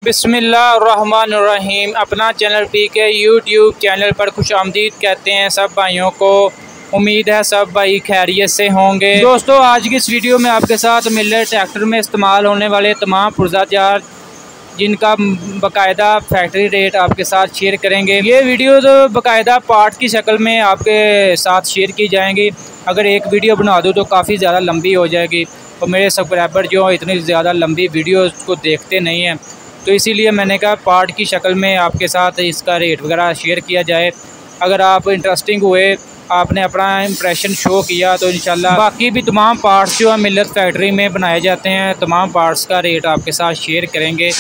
बिस्मिल्लाहिर्रहमानिर्रहीम। अपना चैनल पीके YouTube channel पर खुश आमदीद कहते हैं सब भाइयों को। उम्मीद है सब भाई खैरियत से होंगे। दोस्तों, आज की इस वीडियो में आपके साथ मिलर ट्रैक्टर में इस्तेमाल होने वाले तमाम पुर्जा जार जिनका बाकायदा फैक्ट्री रेट आपके साथ शेयर करेंगे। ये वीडियो तो बाकायदा पार्ट की शक्ल में आपके साथ शेयर की जाएंगी। अगर एक वीडियो बना दूँ तो काफ़ी ज़्यादा लंबी हो जाएगी और मेरे सब्सक्राइबर जो इतनी ज़्यादा लंबी वीडियो को देखते नहीं हैं, तो इसीलिए मैंने कहा पार्ट की शक्ल में आपके साथ इसका रेट वगैरह शेयर किया जाए। अगर आप इंटरेस्टिंग हुए, आपने अपना इंप्रेशन शो किया, तो इंशाल्लाह बाकी भी तमाम पार्ट्स जो है मिल्लत फैक्ट्री में बनाए जाते हैं, तमाम पार्ट्स का रेट आपके साथ शेयर करेंगे।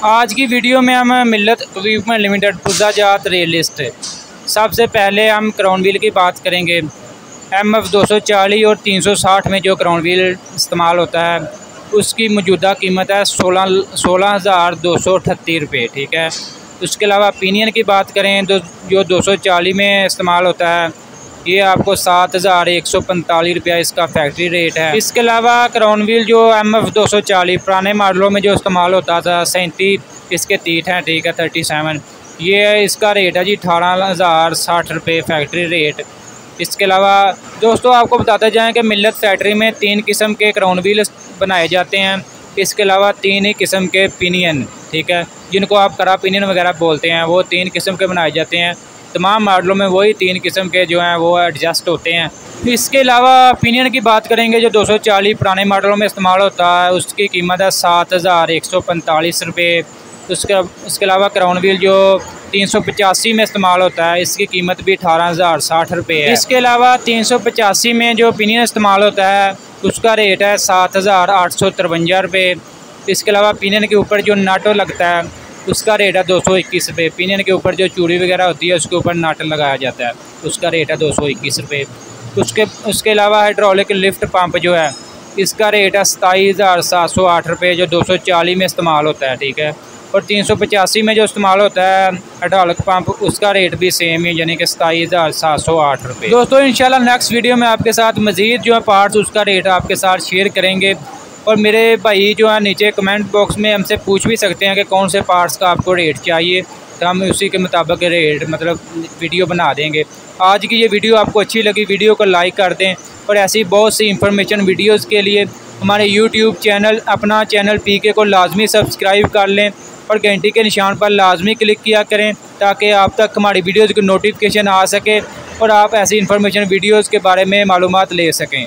आज की वीडियो में हम मिल्लत इक्विपमेंट लिमिटेड पुर्जा जात रेट लिस्ट। सबसे पहले हम क्राउन व्हील की बात करेंगे। MF 240 और 360 में जो क्राउन व्हील इस्तेमाल होता है उसकी मौजूदा कीमत है 16,238 रुपये। ठीक है। उसके अलावा पिनियन की बात करें तो जो 240 में इस्तेमाल होता है ये आपको 7,145 रुपया इसका फैक्ट्री रेट है। इसके अलावा क्राउन व्हील जो MF 240 पुराने मॉडलों में जो इस्तेमाल होता था 37 इसके तीत हैं। ठीक है, 37 ये इसका रेट है जी 18,060 रुपये फैक्ट्री रेट। इसके अलावा दोस्तों आपको बताते जाएं कि मिल्लत फैक्ट्री में 3 किस्म के क्राउन व्हील बनाए जाते हैं। इसके अलावा 3 ही किस्म के पिनियन, ठीक है, जिनको आप करा पिनियन वगैरह बोलते हैं, वो 3 किस्म के बनाए जाते हैं। तमाम मॉडलों में वही 3 किस्म के जो हैं वो एडजस्ट होते हैं। इसके अलावा पिनियन की बात करेंगे जो 240 पुराने मॉडलों में इस्तेमाल होता है उसकी कीमत है 7,145 रुपये। उसके अलावा क्राउन व्हील जो 385 में इस्तेमाल होता है इसकी कीमत भी 18,060 रुपये है। इसके अलावा 385 में जो पिनियन इस्तेमाल होता है उसका रेट है 7,853 रुपये। इसके अलावा पिनियन के ऊपर जो नट लगता है उसका रेट है 221 रुपये। पिनियन के ऊपर जो चूड़ी वगैरह होती है उसके ऊपर नट लगाया जाता है, उसका रेट है 221 रुपये। उसके अलावा हाइड्रोलिक लिफ्ट पंप जो है इसका रेट है 27,708 रुपये, जो 240 में इस्तेमाल होता है। ठीक है। और 385 में जो इस्तेमाल होता है हाइड्रोलिक पंप उसका रेट भी सेम है, यानी कि 27,708 रुपये। दोस्तों इंशाल्लाह नेक्स्ट वीडियो में आपके साथ मज़ीद जो है पार्ट्स उसका रेट आपके साथ शेयर करेंगे। और मेरे भाई जो है नीचे कमेंट बॉक्स में हमसे पूछ भी सकते हैं कि कौन से पार्ट्स का आपको रेट चाहिए, तो हम उसी के मुताबिक रेट मतलब वीडियो बना देंगे। आज की ये वीडियो आपको अच्छी लगी, वीडियो को लाइक कर दें और ऐसी बहुत सी इंफॉर्मेशन वीडियोज़ के लिए हमारे यूट्यूब चैनल अपना चैनल पीके को लाजमी सब्सक्राइब कर लें और घंटी के निशान पर लाजमी क्लिक किया करें ताकि आप तक हमारी वीडियोज़ की नोटिफिकेशन आ सके और आप ऐसी इन्फॉर्मेशन वीडियोज़ के बारे में मालूमात ले सकें।